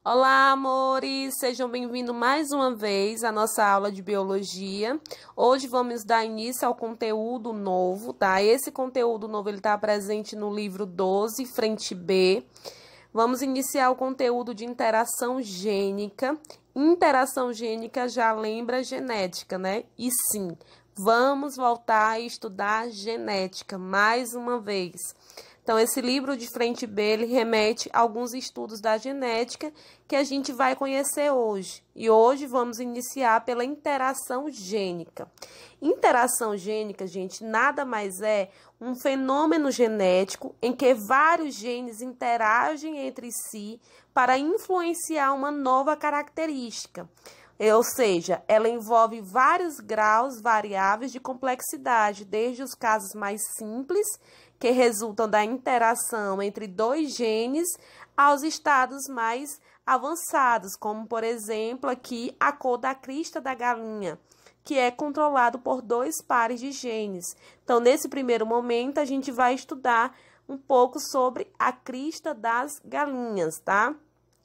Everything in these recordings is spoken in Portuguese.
Olá, amores! Sejam bem-vindos mais uma vez à nossa aula de biologia. Hoje vamos dar início ao conteúdo novo, tá? Esse conteúdo novo ele está presente no livro 12, frente B. Vamos iniciar o conteúdo de interação gênica. Interação gênica já lembra genética, né? E sim, vamos voltar a estudar genética mais uma vez. Então, esse livro de frente B, ele remete a alguns estudos da genética que a gente vai conhecer hoje. E hoje vamos iniciar pela interação gênica. Interação gênica, gente, nada mais é um fenômeno genético em que vários genes interagem entre si para influenciar uma nova característica. Ou seja, ela envolve vários graus variáveis de complexidade, desde os casos mais simples, que resultam da interação entre dois genes, aos estados mais avançados, como, por exemplo, aqui a cor da crista da galinha, que é controlado por dois pares de genes. Então, nesse primeiro momento, a gente vai estudar um pouco sobre a crista das galinhas, tá?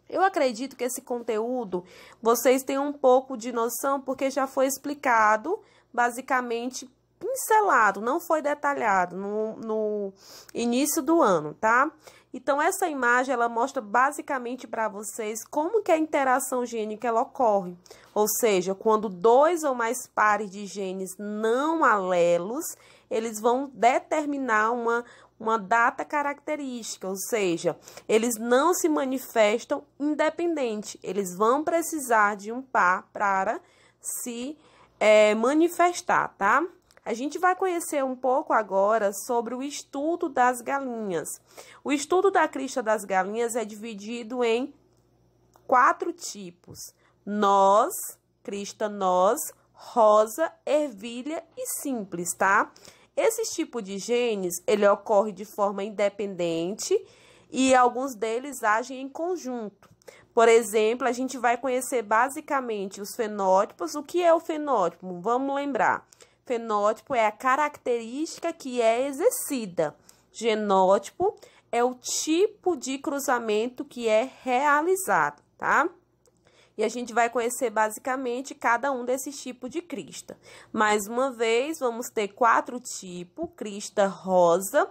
Eu acredito que esse conteúdo vocês têm um pouco de noção, porque já foi explicado, basicamente pincelado, não foi detalhado no início do ano, tá? Então, essa imagem, ela mostra basicamente para vocês como que a interação gênica ela ocorre. Ou seja, quando dois ou mais pares de genes não alelos, eles vão determinar uma data característica, ou seja, eles não se manifestam independente, eles vão precisar de um par para se manifestar, tá? A gente vai conhecer um pouco agora sobre o estudo das galinhas. O estudo da crista das galinhas é dividido em 4 tipos: noz, crista noz, rosa, ervilha e simples, tá? Esse tipo de genes, ele ocorre de forma independente e alguns deles agem em conjunto. Por exemplo, a gente vai conhecer basicamente os fenótipos. O que é o fenótipo? Vamos lembrar. Fenótipo é a característica que é exercida. Genótipo é o tipo de cruzamento que é realizado, tá? E a gente vai conhecer basicamente cada um desses tipos de crista. Mais uma vez, vamos ter 4 tipos: crista rosa,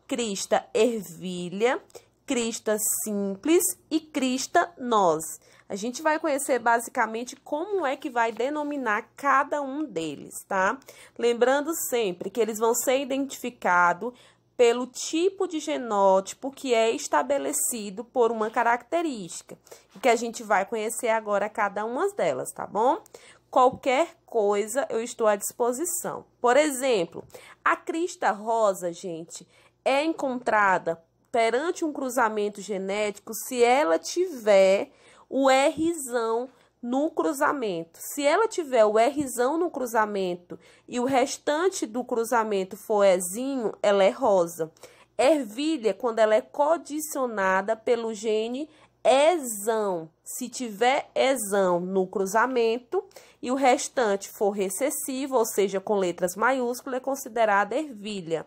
crista ervilha, crista simples e crista noz. A gente vai conhecer basicamente como é que vai denominar cada um deles, tá? Lembrando sempre que eles vão ser identificados pelo tipo de genótipo que é estabelecido por uma característica, que a gente vai conhecer agora cada uma delas, tá bom? Qualquer coisa eu estou à disposição. Por exemplo, a crista rosa, gente, é encontrada perante um cruzamento genético se ela tiver o Rzão no cruzamento. Se ela tiver o Rzão no cruzamento e o restante do cruzamento for Ezinho, ela é rosa. Ervilha, quando ela é condicionada pelo gene Ezão. Se tiver Ezão no cruzamento e o restante for recessivo, ou seja, com letras maiúsculas, é considerada ervilha.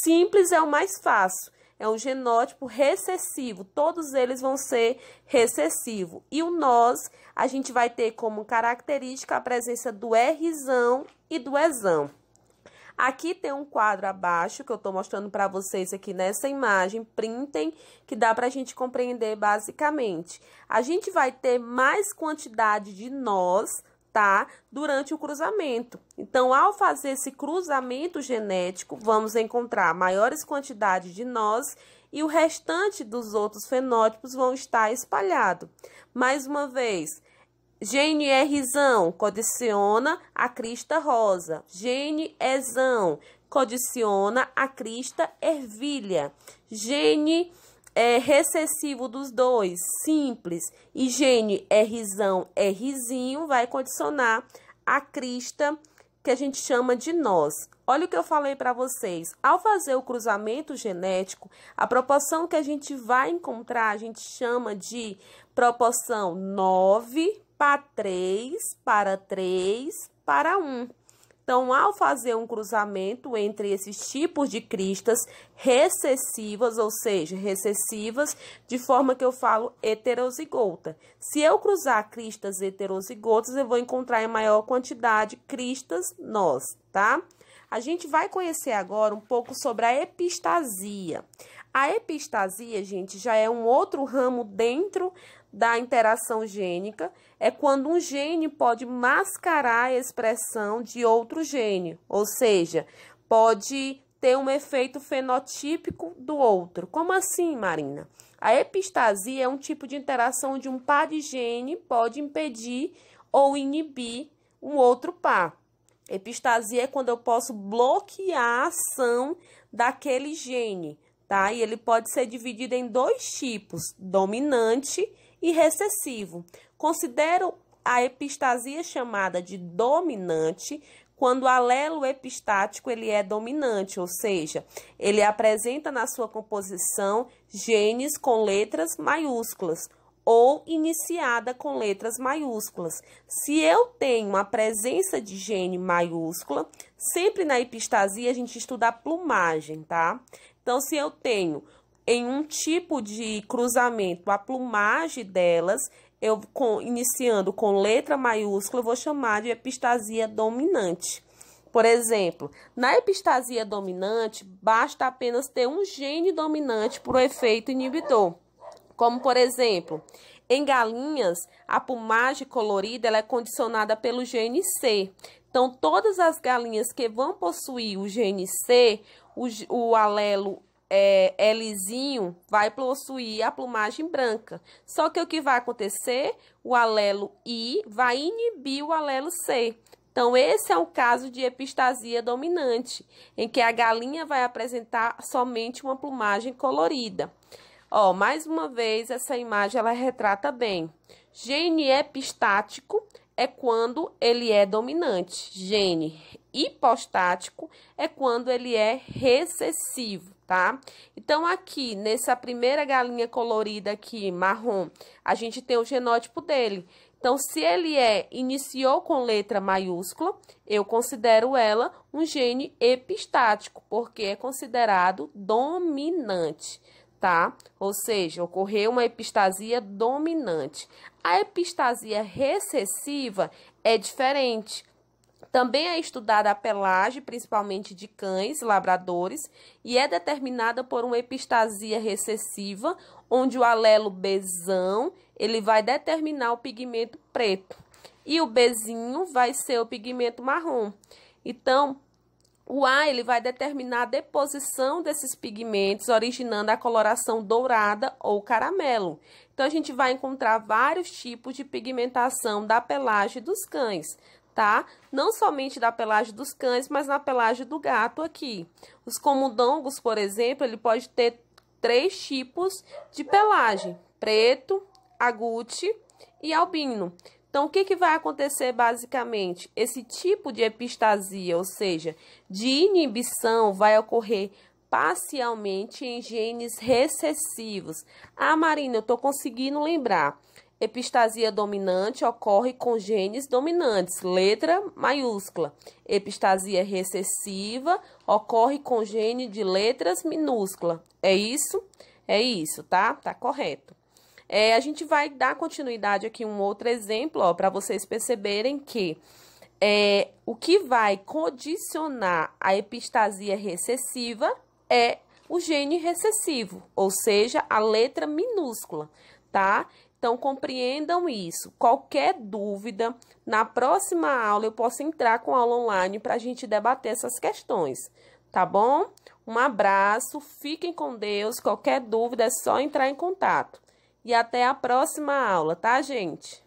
Simples é o mais fácil. É um genótipo recessivo, todos eles vão ser recessivos. E o nós, a gente vai ter como característica a presença do Rzão e do Ezão. Aqui tem um quadro abaixo, que eu estou mostrando para vocês aqui nessa imagem, printem, que dá para a gente compreender basicamente. A gente vai ter mais quantidade de nós, tá? Durante o cruzamento. Então, ao fazer esse cruzamento genético, vamos encontrar maiores quantidades de nós e o restante dos outros fenótipos vão estar espalhados. Mais uma vez, gene Rzão condiciona a crista rosa. Gene Ezão condiciona a crista ervilha. Gene recessivo dos dois, simples, e gene Rzão, Rzinho, vai condicionar a crista que a gente chama de noz. Olha o que eu falei para vocês. Ao fazer o cruzamento genético, a proporção que a gente vai encontrar, a gente chama de proporção 9 para 3 para 3 para 1. Então, ao fazer um cruzamento entre esses tipos de cristas recessivas, ou seja, recessivas, de forma que eu falo heterozigota. Se eu cruzar cristas heterozigotas, eu vou encontrar em maior quantidade cristas nós, tá? A gente vai conhecer agora um pouco sobre a epistasia. A epistasia, gente, já é um outro ramo dentro da interação gênica, é quando um gene pode mascarar a expressão de outro gene, ou seja, pode ter um efeito fenotípico do outro. Como assim, Marina? A epistasia é um tipo de interação onde um par de gene pode impedir ou inibir um outro par. Epistasia é quando eu posso bloquear a ação daquele gene, tá? E ele pode ser dividido em dois tipos, dominante e recessivo. Considero a epistasia chamada de dominante quando o alelo epistático ele é dominante, ou seja, ele apresenta na sua composição genes com letras maiúsculas ou iniciada com letras maiúsculas. Se eu tenho a presença de gene maiúscula, sempre na epistasia a gente estuda a plumagem, tá? Então, se eu tenho em um tipo de cruzamento a plumagem delas, iniciando com letra maiúscula, eu vou chamar de epistasia dominante. Por exemplo, na epistasia dominante, basta apenas ter um gene dominante por efeito inibidor. Como, por exemplo, em galinhas, a plumagem colorida ela é condicionada pelo gene C. Então, todas as galinhas que vão possuir o gene C, o alelo Lzinho vai possuir a plumagem branca. Só que o que vai acontecer? O alelo I vai inibir o alelo C. Então, esse é um caso de epistasia dominante, em que a galinha vai apresentar somente uma plumagem colorida. Ó, mais uma vez, essa imagem ela retrata bem. Gene epistático é quando ele é dominante. Gene hipostático é quando ele é recessivo, tá? Então, aqui, nessa primeira galinha colorida aqui, marrom, a gente tem o genótipo dele. Então, se ele iniciou com letra maiúscula, eu considero ela um gene epistático, porque é considerado dominante, tá? Ou seja, ocorreu uma epistasia dominante. A epistasia recessiva é diferente. Também é estudada a pelagem, principalmente de cães, labradores, e é determinada por uma epistasia recessiva, onde o alelo Bzão, ele vai determinar o pigmento preto, e o Bzinho vai ser o pigmento marrom. Então, o A ele vai determinar a deposição desses pigmentos, originando a coloração dourada ou caramelo. Então, a gente vai encontrar vários tipos de pigmentação da pelagem dos cães, tá? Não somente da pelagem dos cães, mas na pelagem do gato aqui. Os camundongos, por exemplo, ele pode ter 3 tipos de pelagem: preto, agute e albino. Então, o que vai acontecer basicamente? Esse tipo de epistasia, ou seja, de inibição, vai ocorrer parcialmente em genes recessivos. Ah, Marina, eu estou conseguindo lembrar. Epistasia dominante ocorre com genes dominantes, letra maiúscula. Epistasia recessiva ocorre com gene de letras minúscula. É isso? É isso, tá? Tá correto. A gente vai dar continuidade aqui um outro exemplo, ó, para vocês perceberem que o que vai condicionar a epistasia recessiva é o gene recessivo, ou seja, a letra minúscula, tá? Então, compreendam isso. Qualquer dúvida, na próxima aula eu posso entrar com a aula online para a gente debater essas questões, tá bom? Um abraço, fiquem com Deus. Qualquer dúvida é só entrar em contato. E até a próxima aula, tá, gente?